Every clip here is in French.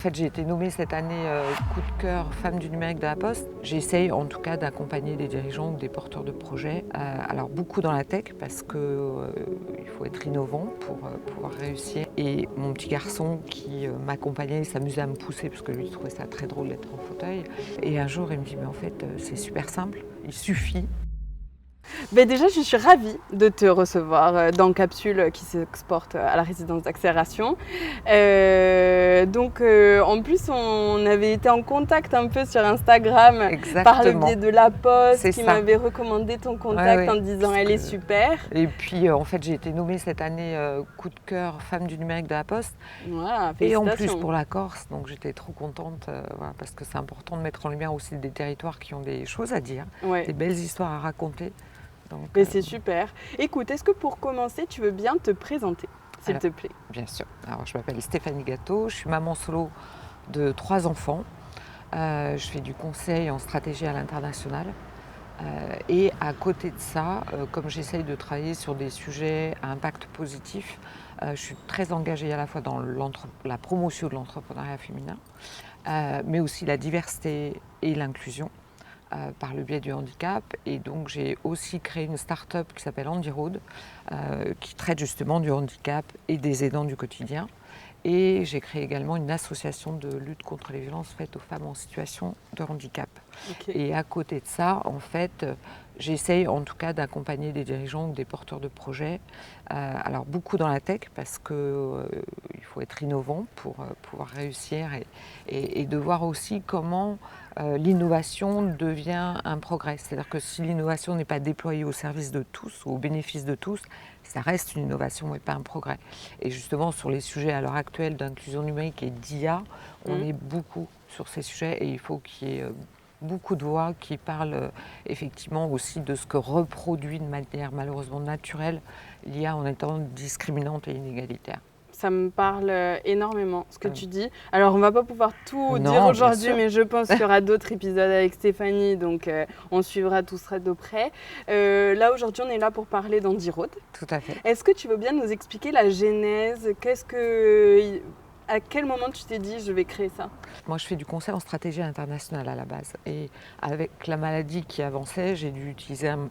En fait, j'ai été nommée cette année coup de cœur femme du numérique de la Poste. J'essaye en tout cas d'accompagner des dirigeants ou des porteurs de projets. Alors beaucoup dans la tech parce qu'il faut être innovant pour pouvoir réussir. Et mon petit garçon qui m'accompagnait, s'amusait à me pousser parce que lui il trouvait ça très drôle d'être en fauteuil. Et un jour il me dit mais en fait c'est super simple, il suffit. Déjà, je suis ravie de te recevoir dans Capsule qui s'exporte à la résidence d'accélération. En plus, on avait été en contact un peu sur Instagram. Exactement. Par le biais de la Poste C'est qui ça. m'avait recommandé ton contact en disant elle est super. Et puis en fait j'ai été nommée cette année coup de cœur femme du numérique de la Poste. Voilà, Et en félicitations. plus pour la Corse, donc j'étais trop contente voilà, parce que c'est important de mettre en lumière aussi des territoires qui ont des choses à dire, Ouais. des belles histoires à raconter. Donc, Mais c'est super. Écoute, est-ce que pour commencer, tu veux bien te présenter, s'il te plaît? Bien sûr. Alors je m'appelle Stéphanie Gâteau, je suis maman solo de 3 enfants. Je fais du conseil en stratégie à l'international. Et à côté de ça, comme j'essaye de travailler sur des sujets à impact positif, je suis très engagée à la fois dans la promotion de l'entrepreneuriat féminin, mais aussi la diversité et l'inclusion par le biais du handicap. Et donc j'ai aussi créé une start-up qui s'appelle Handy Road, qui traite justement du handicap et des aidants du quotidien. Et j'ai créé également une association de lutte contre les violences faites aux femmes en situation de handicap. Okay. Et à côté de ça, en fait, j'essaye en tout cas d'accompagner des dirigeants ou des porteurs de projets. Alors beaucoup dans la tech parce qu'il faut être innovant pour pouvoir réussir et de voir aussi comment l'innovation devient un progrès. C'est-à-dire que si l'innovation n'est pas déployée au service de tous ou au bénéfice de tous, ça reste une innovation et pas un progrès. Et justement, sur les sujets à l'heure actuelle d'inclusion numérique et d'IA, on est beaucoup sur ces sujets et il faut qu'il y ait beaucoup de voix qui parlent effectivement aussi de ce que reproduit de manière malheureusement naturelle l'IA en étant discriminante et inégalitaire. Ça me parle énormément ce que tu dis. Alors, on ne va pas pouvoir tout dire Non, bien aujourd'hui, sûr. mais je pense qu'il y aura d'autres épisodes avec Stéphanie, donc on suivra tout ça de près. Là, aujourd'hui, on est là pour parler d'Handy Road. Tout à fait. Est-ce que tu veux bien nous expliquer la genèse? À quel moment tu t'es dit je vais créer ça? Moi, je fais du conseil en stratégie internationale à la base. Et avec la maladie qui avançait, j'ai dû utiliser un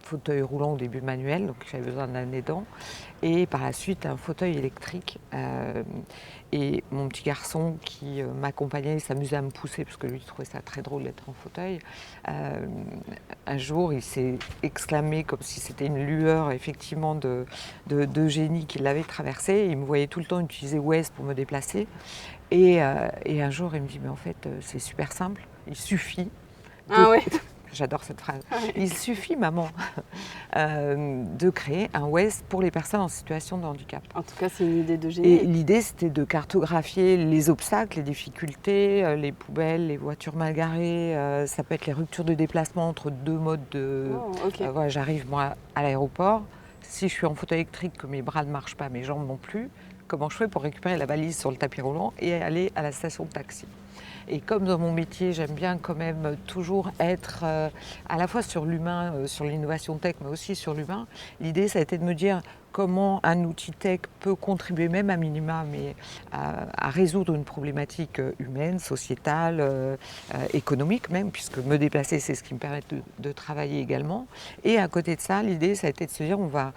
fauteuil roulant au début manuel, donc j'avais besoin d'un aidant, et par la suite un fauteuil électrique. Et mon petit garçon qui m'accompagnait, s'amusait à me pousser parce que lui il trouvait ça très drôle d'être en fauteuil. Un jour, il s'est exclamé comme si c'était une lueur effectivement de génie qui l'avait traversé. Il me voyait tout le temps utiliser Waze pour me déplacer. Et un jour, il me dit mais en fait c'est super simple, il suffit. Ah ouais. J'adore cette phrase. Il suffit, maman, de créer un Waze pour les personnes en situation de handicap. En tout cas, c'est une idée de génie. Et l'idée, c'était de cartographier les obstacles, les difficultés, les poubelles, les voitures mal garées. Ça peut être les ruptures de déplacement entre deux modes de... Oh, okay. Voilà, j'arrive, moi, à l'aéroport. Si je suis en fauteuil électrique, que mes bras ne marchent pas, mes jambes non plus, comment je fais pour récupérer la valise sur le tapis roulant et aller à la station de taxi? Et comme dans mon métier, j'aime bien quand même toujours être à la fois sur l'humain, sur l'innovation tech, mais aussi sur l'humain. L'idée, ça a été de me dire comment un outil tech peut contribuer, même à minima, mais à résoudre une problématique humaine, sociétale, économique même, puisque me déplacer, c'est ce qui me permet de travailler également. Et à côté de ça, l'idée, ça a été de se dire on va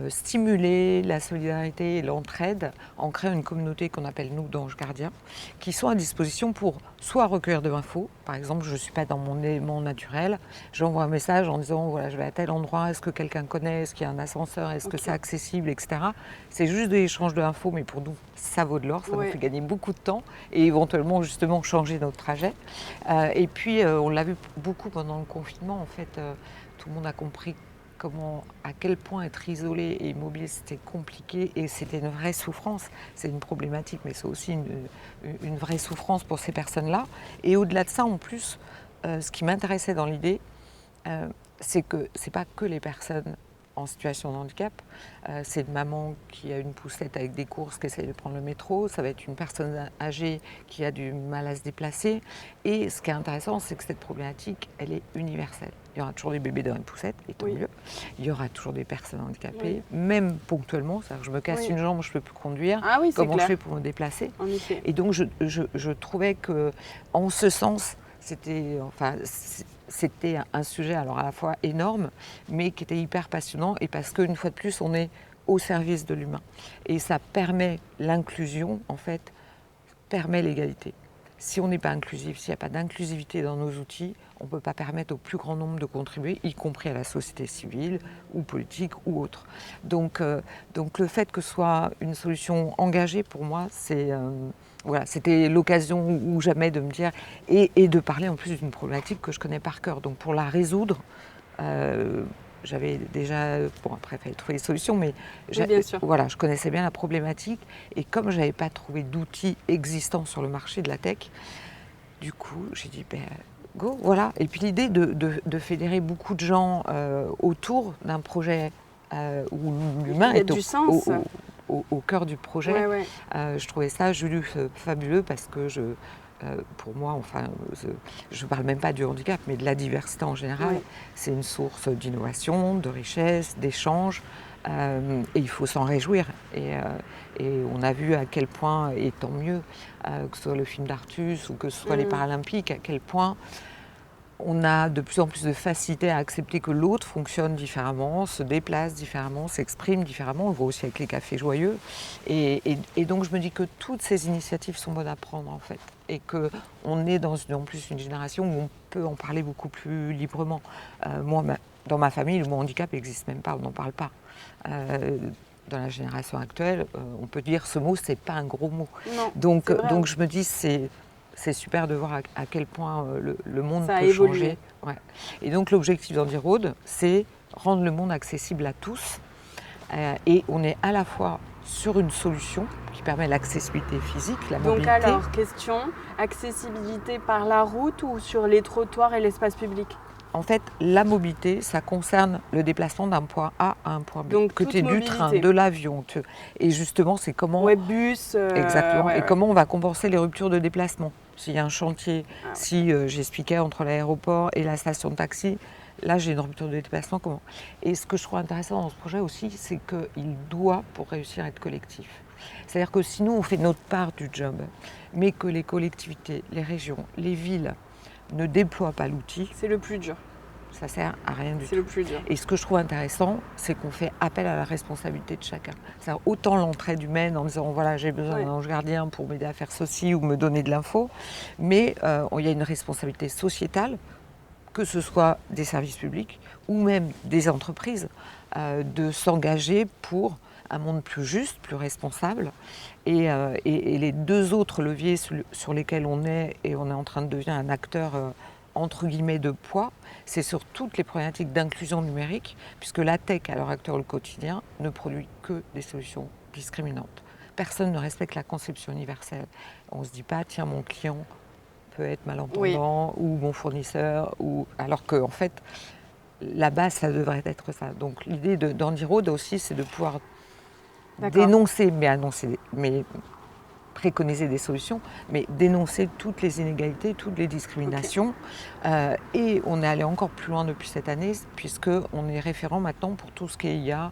stimuler la solidarité et l'entraide en créant une communauté qu'on appelle nous d'anges gardiens, qui sont à disposition pour soit recueillir de l'info. Par exemple, je ne suis pas dans mon élément naturel, j'envoie un message en disant voilà, je vais à tel endroit, est-ce que quelqu'un connaît, est-ce qu'il y a un ascenseur, est-ce que c'est accessible, etc. C'est juste de l'échange de l'info, mais pour nous, ça vaut de l'or, ça nous fait gagner beaucoup de temps et éventuellement justement changer notre trajet. Et puis, on l'a vu beaucoup pendant le confinement, en fait, tout le monde a compris à quel point être isolé et immobile c'était compliqué et c'était une vraie souffrance. C'est une problématique, mais c'est aussi une vraie souffrance pour ces personnes-là. Et au-delà de ça, en plus, ce qui m'intéressait dans l'idée, c'est que c'est pas que les personnes en situation de handicap. C'est une maman qui a une poussette avec des courses, qui essaye de prendre le métro. Ça va être une personne âgée qui a du mal à se déplacer. Et ce qui est intéressant, c'est que cette problématique, elle est universelle. Il y aura toujours des bébés dans une poussette, et tant mieux. Il y aura toujours des personnes handicapées, même ponctuellement. C'est-à-dire que je me casse une jambe, je ne peux plus conduire. Ah oui, Comment clair. je fais pour me déplacer? En effet. Et donc, je trouvais qu'en ce sens, c'était un sujet alors à la fois énorme, mais qui était hyper passionnant, et parce qu'une fois de plus, on est au service de l'humain. Et ça permet l'inclusion, en fait, permet l'égalité. Si on n'est pas inclusif, s'il n'y a pas d'inclusivité dans nos outils, on ne peut pas permettre au plus grand nombre de contribuer, y compris à la société civile ou politique ou autre. Donc le fait que ce soit une solution engagée, pour moi, c'était l'occasion ou jamais de me dire, et de parler en plus d'une problématique que je connais par cœur. Donc pour la résoudre, j'avais déjà, après il fallait trouver des solutions, mais je connaissais bien la problématique, et comme je n'avais pas trouvé d'outils existants sur le marché de la tech, du coup j'ai dit go, voilà. Et puis l'idée de fédérer beaucoup de gens autour d'un projet où l'humain est au cœur du projet, je trouvais ça fabuleux, parce que pour moi, je ne parle même pas du handicap, mais de la diversité en général. C'est une source d'innovation, de richesse, d'échange, et il faut s'en réjouir. Et on a vu à quel point, et tant mieux, que ce soit le film d'Artus ou que ce soit les Paralympiques, à quel point on a de plus en plus de facilité à accepter que l'autre fonctionne différemment, se déplace différemment, s'exprime différemment. On le voit aussi avec les cafés joyeux. Et donc je me dis que toutes ces initiatives sont bonnes à prendre, en fait. Et qu'on est en plus une génération où on peut en parler beaucoup plus librement. Moi, dans ma famille, le mot handicap n'existe même pas, on n'en parle pas. Dans la génération actuelle, on peut dire ce mot, c'est pas un gros mot. Non, donc je me dis, c'est super de voir à quel point le monde peut changer. Ouais. Et donc l'objectif d'Handiroad, c'est rendre le monde accessible à tous. Et on est à la fois sur une solution qui permet l'accessibilité physique, la mobilité. Donc alors, question, accessibilité par la route ou sur les trottoirs et l'espace public? En fait, la mobilité, ça concerne le déplacement d'un point A à un point B. Donc, que tu aies du train, de l'avion. Et justement, c'est comment... bus. Exactement. Et comment on va compenser les ruptures de déplacement. S'il y a un chantier, si j'expliquais entre l'aéroport et la station de taxi, là j'ai une rupture de déplacement, comment? Et ce que je trouve intéressant dans ce projet aussi, c'est qu'il doit, pour réussir, être collectif. C'est-à-dire que si nous on fait notre part du job, mais que les collectivités, les régions, les villes ne déploient pas l'outil, c'est le plus dur. Ça sert à rien du tout. C'est le plus dur. Et ce que je trouve intéressant, c'est qu'on fait appel à la responsabilité de chacun. C'est-à-dire autant l'entraide humaine en disant voilà, j'ai besoin d'un ange gardien pour m'aider à faire ceci ou me donner de l'info, mais il y a une responsabilité sociétale, que ce soit des services publics ou même des entreprises, de s'engager pour un monde plus juste, plus responsable. Et les deux autres leviers sur lesquels on est en train de devenir un acteur entre guillemets de poids, c'est sur toutes les problématiques d'inclusion numérique, puisque la tech, à l'heure actuelle, au quotidien, ne produit que des solutions discriminantes. Personne ne respecte la conception universelle. On ne se dit pas, tiens, mon client peut être malentendant, ou mon fournisseur, alors qu'en fait, la base, ça devrait être ça. Donc l'idée d'Handiroad aussi, c'est de pouvoir dénoncer, mais préconiser des solutions, mais dénoncer toutes les inégalités, toutes les discriminations. Et on est allé encore plus loin depuis cette année, puisqu'on est référent maintenant pour tout ce qui est IA,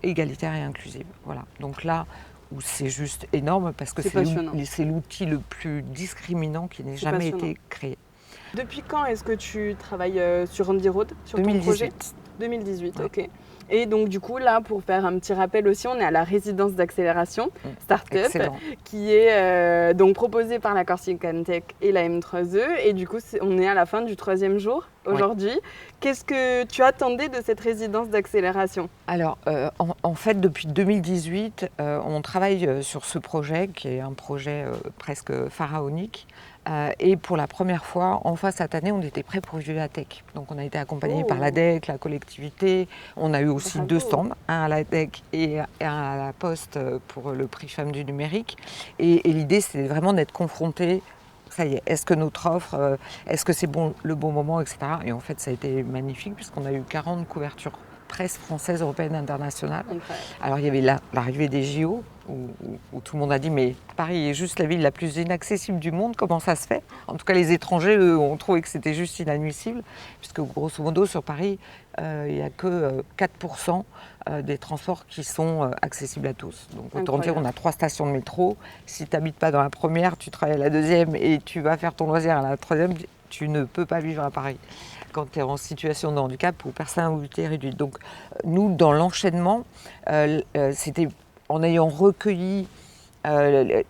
égalitaire et inclusive. Voilà. Donc là, où c'est juste énorme, parce que c'est l'outil le plus discriminant qui n'ait jamais été créé. Depuis quand est-ce que tu travailles sur Handiroad, sur 2018. ton projet 2018, ok. Et donc du coup là, pour faire un petit rappel aussi, on est à la résidence d'accélération Startup, qui est donc proposée par la Corsican Tech et la M3E. Et du coup, on est à la fin du 3e jour aujourd'hui. Qu'est-ce que tu attendais de cette résidence d'accélération? Alors, en fait, depuis 2018, on travaille sur ce projet, qui est un projet presque pharaonique. Et pour la première fois, enfin cette année, on était prêts pour vivre la tech. Donc on a été accompagnés par la DEC, la collectivité. On a eu aussi 2 stands, un à la DEC et un à la Poste pour le prix Femmes du numérique. Et l'idée, c'est vraiment d'être confrontés. Ça y est, est-ce que notre offre, est-ce que c'est le bon moment, etc. Et en fait, ça a été magnifique puisqu'on a eu 40 couvertures presse française, européenne, internationale. Incroyable. Alors il y avait l'arrivée des JO, où tout le monde a dit mais Paris est juste la ville la plus inaccessible du monde, comment ça se fait? En tout cas les étrangers, eux, ont trouvé que c'était juste inadmissible, puisque grosso modo sur Paris, il n'y a que 4% des transports qui sont accessibles à tous. Donc autant dire on a 3 stations de métro, si tu n'habites pas dans la première, tu travailles à la deuxième et tu vas faire ton loisir à la troisième, tu ne peux pas vivre à Paris quand tu es en situation de handicap ou personne à mobilité réduite. Donc nous, dans l'enchaînement, c'était en ayant recueilli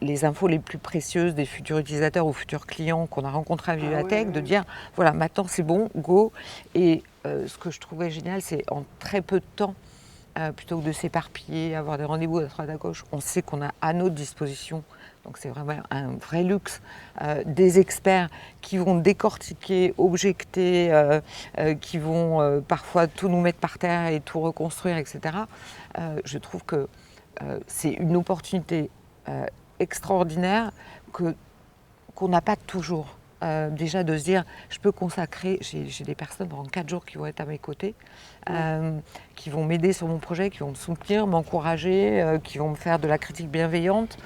les infos les plus précieuses des futurs utilisateurs ou futurs clients qu'on a rencontrés à Vivatech, de dire voilà, maintenant c'est bon, go. Et ce que je trouvais génial, c'est en très peu de temps, plutôt que de s'éparpiller, avoir des rendez-vous à droite à gauche, on sait qu'on a à notre disposition, donc c'est vraiment un vrai luxe, des experts qui vont décortiquer, objecter, qui vont parfois tout nous mettre par terre et tout reconstruire, etc. Je trouve que c'est une opportunité extraordinaire qu'on n'a pas toujours. Déjà de se dire, je peux consacrer, j'ai des personnes pendant 4 jours qui vont être à mes côtés, qui vont m'aider sur mon projet, qui vont me soutenir, m'encourager, qui vont me faire de la critique bienveillante.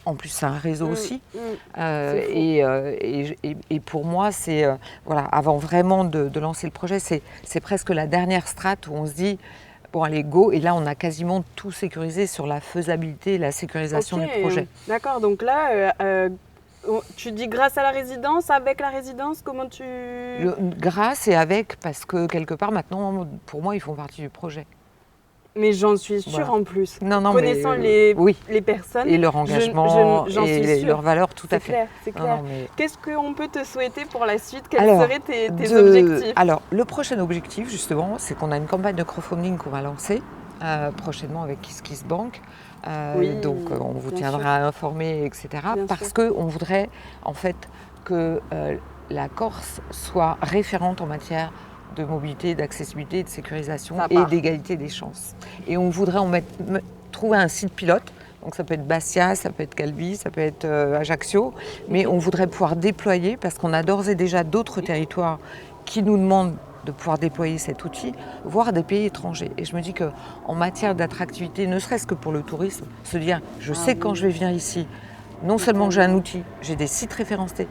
En plus, c'est un réseau aussi. Et pour moi, c'est, voilà, avant vraiment de lancer le projet, c'est presque la dernière strate où on se dit, bon allez, go, et là on a quasiment tout sécurisé sur la faisabilité et la sécurisation du projet. D'accord, donc là, tu dis grâce à la résidence, avec la résidence, comment tu... Grâce et avec, parce que quelque part maintenant, pour moi, ils font partie du projet. Mais j'en suis sûre en plus. Non, connaissant les personnes. Et leur engagement, et leurs valeurs, tout à fait. C'est clair. Non, mais... Qu'est-ce qu'on peut te souhaiter pour la suite? Quels seraient tes objectifs? Alors, le prochain objectif, justement, c'est qu'on a une campagne de crowdfunding qu'on va lancer prochainement avec KissKissBank. Donc, on vous tiendra informé, etc. Parce qu'on voudrait, en fait, que la Corse soit référente en matière de mobilité, d'accessibilité, de sécurisation et d'égalité des chances. Et on voudrait trouver un site pilote, donc ça peut être Bastia, ça peut être Calvi, ça peut être Ajaccio, mais on voudrait pouvoir déployer, parce qu'on a d'ores et déjà d'autres territoires qui nous demandent de pouvoir déployer cet outil, voire des pays étrangers. Et je me dis qu'en matière d'attractivité, ne serait-ce que pour le tourisme, se dire, je sais quand je vais venir ici, non seulement j'ai un outil, j'ai des sites référencés,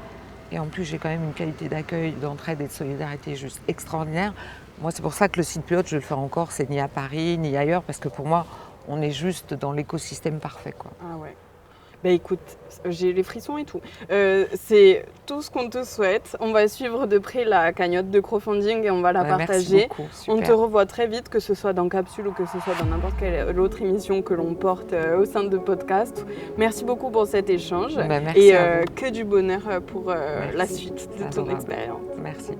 et en plus, j'ai quand même une qualité d'accueil, d'entraide et de solidarité juste extraordinaire. Moi, c'est pour ça que le site pilote, je vais le faire encore, c'est ni à Paris, ni ailleurs, parce que pour moi, on est juste dans l'écosystème parfait, quoi. Ah ouais. Bah écoute, j'ai les frissons et tout. C'est tout ce qu'on te souhaite. On va suivre de près la cagnotte de crowdfunding et on va la partager. Merci beaucoup, on te revoit très vite, que ce soit dans Capsule ou que ce soit dans n'importe quelle autre émission que l'on porte au sein de podcast. Merci beaucoup pour cet échange. Merci et que du bonheur pour la suite de ton expérience. Merci.